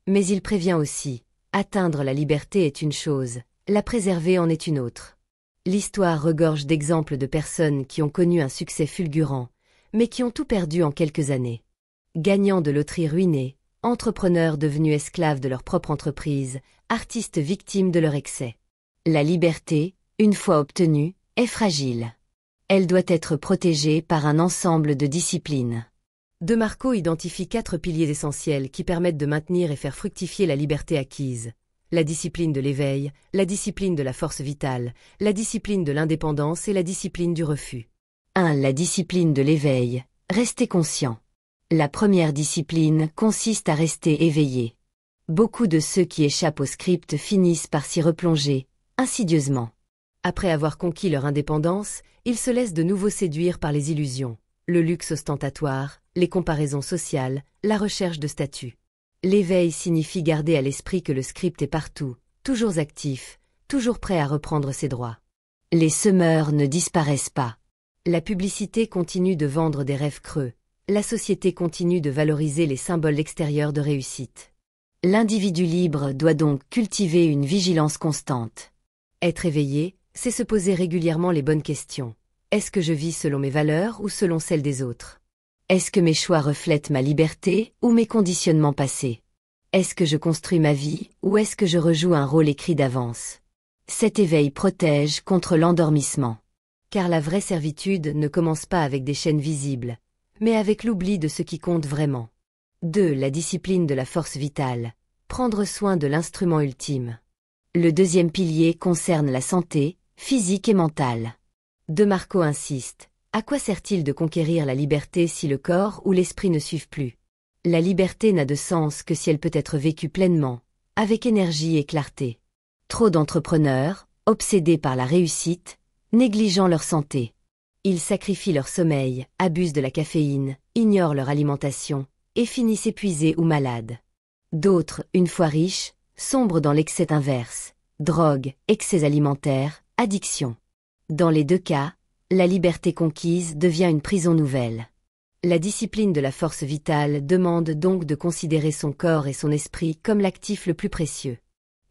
[SPEAKER 1] Mais il prévient aussi, atteindre la liberté est une chose, la préserver en est une autre. L'histoire regorge d'exemples de personnes qui ont connu un succès fulgurant, mais qui ont tout perdu en quelques années. Gagnants de loterie ruinés, entrepreneurs devenus esclaves de leur propre entreprise, artistes victimes de leur excès. La liberté, une fois obtenue, est fragile. Elle doit être protégée par un ensemble de disciplines. De Marco identifie 4 piliers essentiels qui permettent de maintenir et faire fructifier la liberté acquise. La discipline de l'éveil, la discipline de la force vitale, la discipline de l'indépendance et la discipline du refus. 1. La discipline de l'éveil. Rester conscient. La première discipline consiste à rester éveillé. Beaucoup de ceux qui échappent au script finissent par s'y replonger, insidieusement. Après avoir conquis leur indépendance, ils se laissent de nouveau séduire par les illusions, le luxe ostentatoire, les comparaisons sociales, la recherche de statut. L'éveil signifie garder à l'esprit que le script est partout, toujours actif, toujours prêt à reprendre ses droits. Les semeurs ne disparaissent pas. La publicité continue de vendre des rêves creux. La société continue de valoriser les symboles extérieurs de réussite. L'individu libre doit donc cultiver une vigilance constante. Être éveillé, c'est se poser régulièrement les bonnes questions. Est-ce que je vis selon mes valeurs ou selon celles des autres? Est-ce que mes choix reflètent ma liberté ou mes conditionnements passés? Est-ce que je construis ma vie ou est-ce que je rejoue un rôle écrit d'avance? Cet éveil protège contre l'endormissement. Car la vraie servitude ne commence pas avec des chaînes visibles, mais avec l'oubli de ce qui compte vraiment. 2. La discipline de la force vitale. Prendre soin de l'instrument ultime. Le deuxième pilier concerne la santé, physique et mentale. De Marco insiste. À quoi sert-il de conquérir la liberté si le corps ou l'esprit ne suivent plus? La liberté n'a de sens que si elle peut être vécue pleinement, avec énergie et clarté. Trop d'entrepreneurs, obsédés par la réussite, négligeant leur santé. Ils sacrifient leur sommeil, abusent de la caféine, ignorent leur alimentation, et finissent épuisés ou malades. D'autres, une fois riches, sombrent dans l'excès inverse, drogue, excès alimentaires, addiction. Dans les deux cas, la liberté conquise devient une prison nouvelle. La discipline de la force vitale demande donc de considérer son corps et son esprit comme l'actif le plus précieux.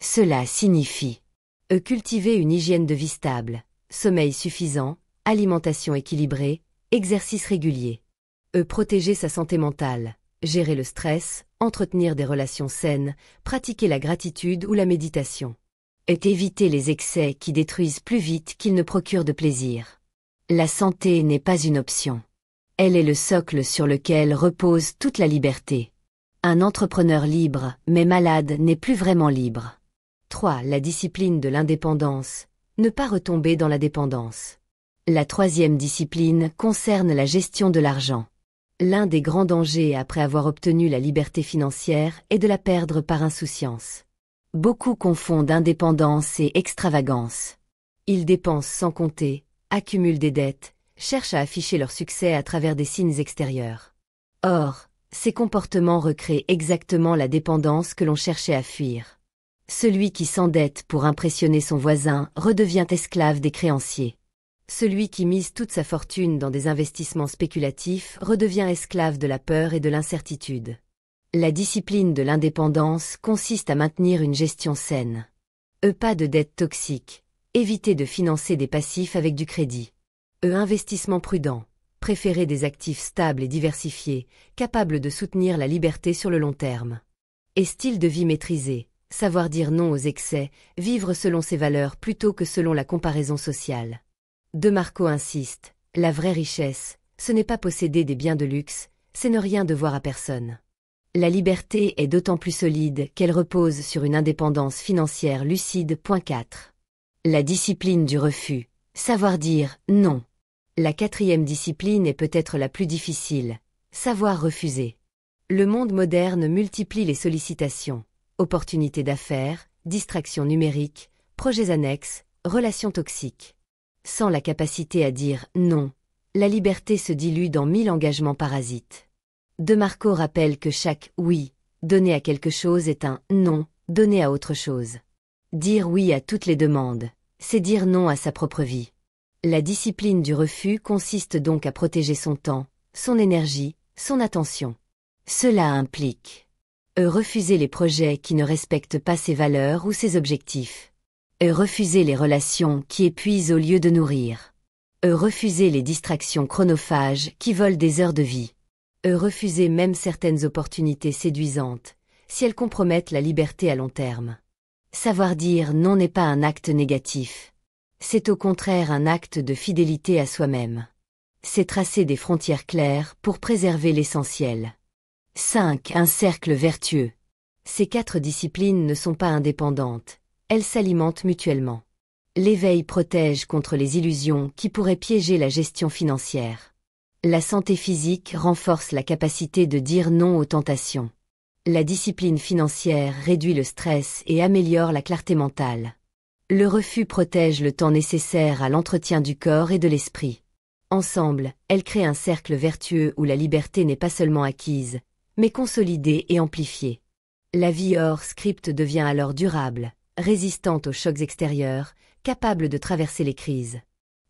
[SPEAKER 1] Cela signifie cultiver une hygiène de vie stable, sommeil suffisant, alimentation équilibrée, exercice régulier. Protéger sa santé mentale, gérer le stress, entretenir des relations saines, pratiquer la gratitude ou la méditation. Éviter les excès qui détruisent plus vite qu'ils ne procurent de plaisir. La santé n'est pas une option. Elle est le socle sur lequel repose toute la liberté. Un entrepreneur libre, mais malade, n'est plus vraiment libre. 3. La discipline de l'indépendance. Ne pas retomber dans la dépendance. La troisième discipline concerne la gestion de l'argent. L'un des grands dangers après avoir obtenu la liberté financière est de la perdre par insouciance. Beaucoup confondent indépendance et extravagance. Ils dépensent sans compter, accumulent des dettes, cherchent à afficher leur succès à travers des signes extérieurs. Or, ces comportements recréent exactement la dépendance que l'on cherchait à fuir. Celui qui s'endette pour impressionner son voisin redevient esclave des créanciers. Celui qui mise toute sa fortune dans des investissements spéculatifs redevient esclave de la peur et de l'incertitude. La discipline de l'indépendance consiste à maintenir une gestion saine. Pas de dette toxique. Éviter de financer des passifs avec du crédit. Investissement prudent. Préférer des actifs stables et diversifiés, capables de soutenir la liberté sur le long terme. Et style de vie maîtrisé. Savoir dire non aux excès, vivre selon ses valeurs plutôt que selon la comparaison sociale. De Marco insiste, la vraie richesse, ce n'est pas posséder des biens de luxe, c'est ne rien devoir à personne. La liberté est d'autant plus solide qu'elle repose sur une indépendance financière lucide. Point 4. La discipline du refus, savoir dire non. La quatrième discipline est peut-être la plus difficile, savoir refuser. Le monde moderne multiplie les sollicitations, opportunités d'affaires, distractions numériques, projets annexes, relations toxiques. Sans la capacité à dire non, la liberté se dilue dans 1000 engagements parasites. De Marco rappelle que chaque oui donné à quelque chose est un non donné à autre chose. Dire oui à toutes les demandes, c'est dire non à sa propre vie. La discipline du refus consiste donc à protéger son temps, son énergie, son attention. Cela implique refuser les projets qui ne respectent pas ses valeurs ou ses objectifs. Refuser les relations qui épuisent au lieu de nourrir. Refuser les distractions chronophages qui volent des heures de vie. Refuser même certaines opportunités séduisantes, si elles compromettent la liberté à long terme. Savoir dire non n'est pas un acte négatif. C'est au contraire un acte de fidélité à soi-même. C'est tracer des frontières claires pour préserver l'essentiel. 5. Un cercle vertueux. Ces 4 disciplines ne sont pas indépendantes, elles s'alimentent mutuellement. L'éveil protège contre les illusions qui pourraient piéger la gestion financière. La santé physique renforce la capacité de dire non aux tentations. La discipline financière réduit le stress et améliore la clarté mentale. Le refus protège le temps nécessaire à l'entretien du corps et de l'esprit. Ensemble, elles créent un cercle vertueux où la liberté n'est pas seulement acquise, mais consolidée et amplifiée. La vie hors script devient alors durable, résistante aux chocs extérieurs, capable de traverser les crises.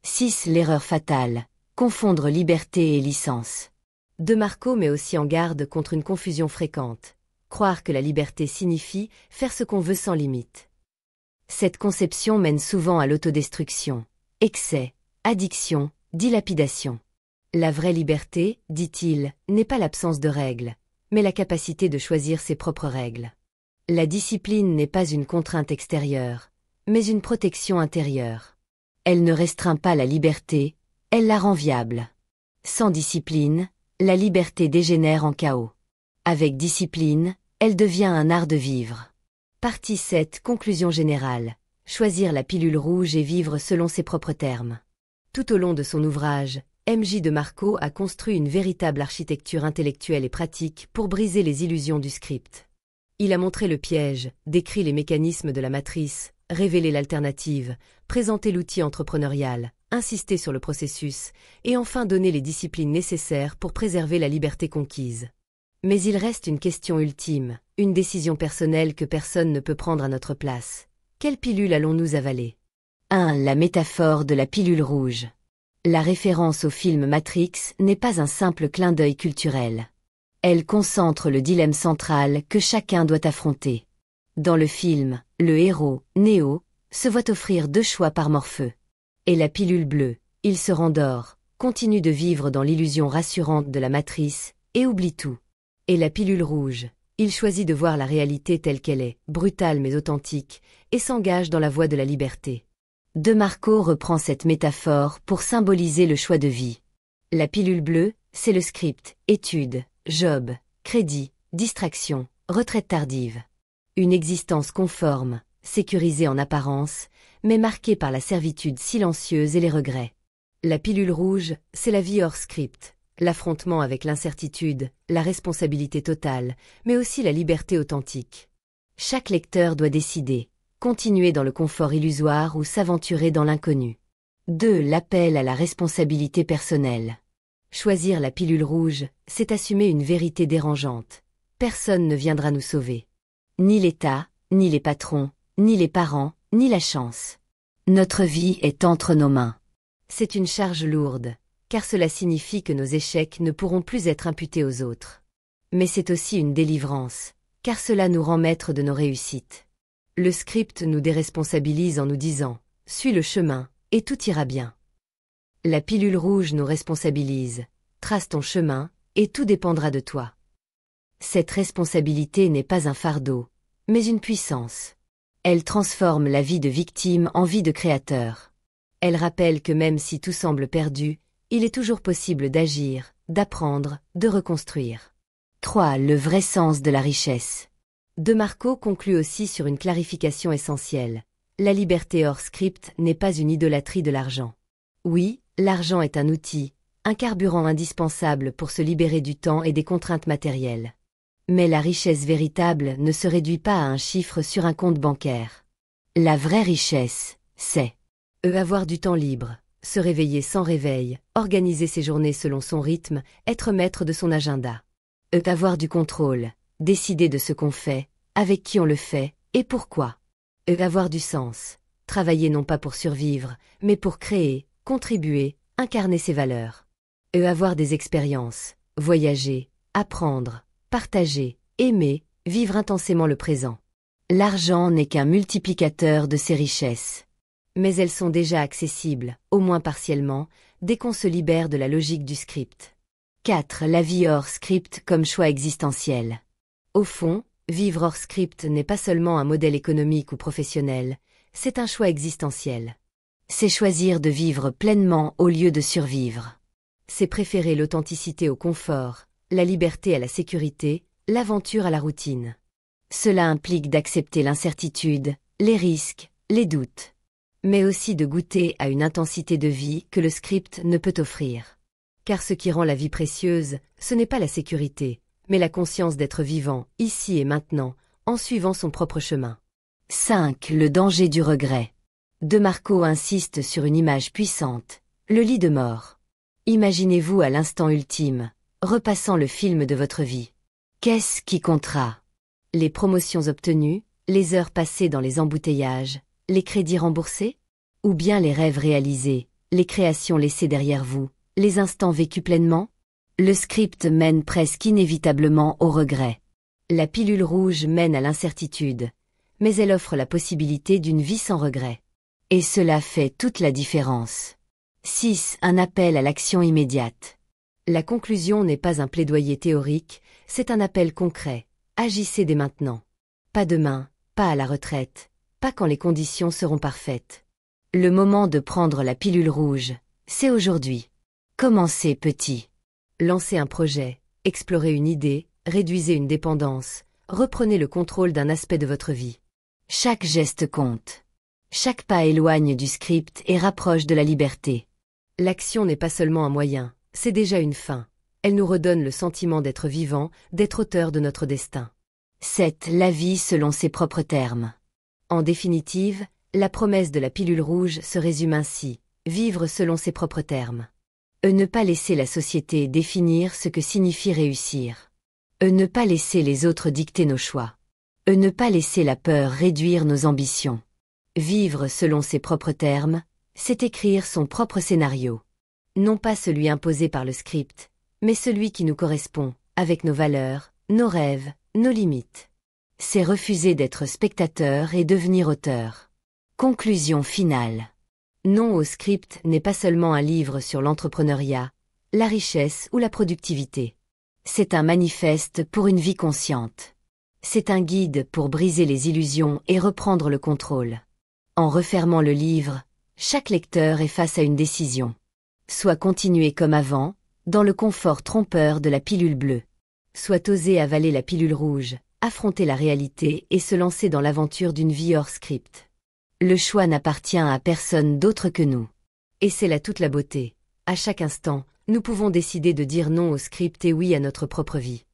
[SPEAKER 1] 6. L'erreur fatale. Confondre liberté et licence. De Marco met aussi en garde contre une confusion fréquente. Croire que la liberté signifie faire ce qu'on veut sans limite. Cette conception mène souvent à l'autodestruction, excès, addiction, dilapidation. La vraie liberté, dit-il, n'est pas l'absence de règles, mais la capacité de choisir ses propres règles. La discipline n'est pas une contrainte extérieure, mais une protection intérieure. Elle ne restreint pas la liberté, elle la rend viable. Sans discipline, la liberté dégénère en chaos. Avec discipline, elle devient un art de vivre. Partie 7. Conclusion générale. Choisir la pilule rouge et vivre selon ses propres termes. Tout au long de son ouvrage, M.J. de Marco a construit une véritable architecture intellectuelle et pratique pour briser les illusions du script. Il a montré le piège, décrit les mécanismes de la matrice, révélé l'alternative, présenté l'outil entrepreneurial, insisté sur le processus, et enfin donné les disciplines nécessaires pour préserver la liberté conquise. Mais il reste une question ultime, une décision personnelle que personne ne peut prendre à notre place. Quelle pilule allons-nous avaler? 1. La métaphore de la pilule rouge. La référence au film Matrix n'est pas un simple clin d'œil culturel. Elle concentre le dilemme central que chacun doit affronter. Dans le film, le héros, Neo, se voit offrir 2 choix par Morpheu. Et la pilule bleue, il se rendort, continue de vivre dans l'illusion rassurante de la matrice, et oublie tout. Et la pilule rouge, il choisit de voir la réalité telle qu'elle est, brutale mais authentique, et s'engage dans la voie de la liberté. De Marco reprend cette métaphore pour symboliser le choix de vie. La pilule bleue, c'est le script, études, job, crédit, distraction, retraite tardive. Une existence conforme, sécurisée en apparence, mais marquée par la servitude silencieuse et les regrets. La pilule rouge, c'est la vie hors script, l'affrontement avec l'incertitude, la responsabilité totale, mais aussi la liberté authentique. Chaque lecteur doit décider, continuer dans le confort illusoire ou s'aventurer dans l'inconnu. 2. L'appel à la responsabilité personnelle. Choisir la pilule rouge, c'est assumer une vérité dérangeante. Personne ne viendra nous sauver. Ni l'État, ni les patrons, ni les parents, ni la chance. Notre vie est entre nos mains. C'est une charge lourde, car cela signifie que nos échecs ne pourront plus être imputés aux autres. Mais c'est aussi une délivrance, car cela nous rend maîtres de nos réussites. Le script nous déresponsabilise en nous disant « Suis le chemin, et tout ira bien ». La pilule rouge nous responsabilise « Trace ton chemin, et tout dépendra de toi ». Cette responsabilité n'est pas un fardeau, mais une puissance. Elle transforme la vie de victime en vie de créateur. Elle rappelle que même si tout semble perdu, il est toujours possible d'agir, d'apprendre, de reconstruire. 3. Le vrai sens de la richesse. De Marco conclut aussi sur une clarification essentielle. La liberté hors script n'est pas une idolâtrie de l'argent. Oui, l'argent est un outil, un carburant indispensable pour se libérer du temps et des contraintes matérielles. Mais la richesse véritable ne se réduit pas à un chiffre sur un compte bancaire. La vraie richesse, c'est avoir du temps libre, se réveiller sans réveil, organiser ses journées selon son rythme, être maître de son agenda. Avoir du contrôle, décider de ce qu'on fait, avec qui on le fait, et pourquoi. Avoir du sens, travailler non pas pour survivre, mais pour créer, contribuer, incarner ses valeurs. Avoir des expériences, voyager, apprendre, partager, aimer, vivre intensément le présent. L'argent n'est qu'un multiplicateur de ces richesses. Mais elles sont déjà accessibles, au moins partiellement, dès qu'on se libère de la logique du script. 4. La vie hors script comme choix existentiel. Au fond, vivre hors script n'est pas seulement un modèle économique ou professionnel, c'est un choix existentiel. C'est choisir de vivre pleinement au lieu de survivre. C'est préférer l'authenticité au confort, la liberté à la sécurité, l'aventure à la routine. Cela implique d'accepter l'incertitude, les risques, les doutes. Mais aussi de goûter à une intensité de vie que le script ne peut offrir. Car ce qui rend la vie précieuse, ce n'est pas la sécurité, mais la conscience d'être vivant, ici et maintenant, en suivant son propre chemin. 5. Le danger du regret. De Marco insiste sur une image puissante, le lit de mort. Imaginez-vous à l'instant ultime, repassant le film de votre vie. Qu'est-ce qui comptera? Les promotions obtenues, les heures passées dans les embouteillages, les crédits remboursés? Ou bien les rêves réalisés, les créations laissées derrière vous, les instants vécus pleinement? Le script mène presque inévitablement au regret. La pilule rouge mène à l'incertitude, mais elle offre la possibilité d'une vie sans regret. Et cela fait toute la différence. 6. Un appel à l'action immédiate. La conclusion n'est pas un plaidoyer théorique, c'est un appel concret. Agissez dès maintenant. Pas demain, pas à la retraite, pas quand les conditions seront parfaites. Le moment de prendre la pilule rouge, c'est aujourd'hui. Commencez petit. Lancez un projet, explorez une idée, réduisez une dépendance, reprenez le contrôle d'un aspect de votre vie. Chaque geste compte. Chaque pas éloigne du script et rapproche de la liberté. L'action n'est pas seulement un moyen, c'est déjà une fin. Elle nous redonne le sentiment d'être vivant, d'être auteur de notre destin. 7. La vie selon ses propres termes. En définitive, la promesse de la pilule rouge se résume ainsi: vivre selon ses propres termes. Ne pas laisser la société définir ce que signifie réussir. Ne pas laisser les autres dicter nos choix. Ne pas laisser la peur réduire nos ambitions. Vivre selon ses propres termes, c'est écrire son propre scénario. Non pas celui imposé par le script, mais celui qui nous correspond, avec nos valeurs, nos rêves, nos limites. C'est refuser d'être spectateur et devenir auteur. Conclusion finale. Non au script n'est pas seulement un livre sur l'entrepreneuriat, la richesse ou la productivité. C'est un manifeste pour une vie consciente. C'est un guide pour briser les illusions et reprendre le contrôle. En refermant le livre, chaque lecteur est face à une décision. Soit continuer comme avant, dans le confort trompeur de la pilule bleue. Soit oser avaler la pilule rouge, affronter la réalité et se lancer dans l'aventure d'une vie hors script. Le choix n'appartient à personne d'autre que nous. Et c'est là toute la beauté. À chaque instant, nous pouvons décider de dire non au script et oui à notre propre vie.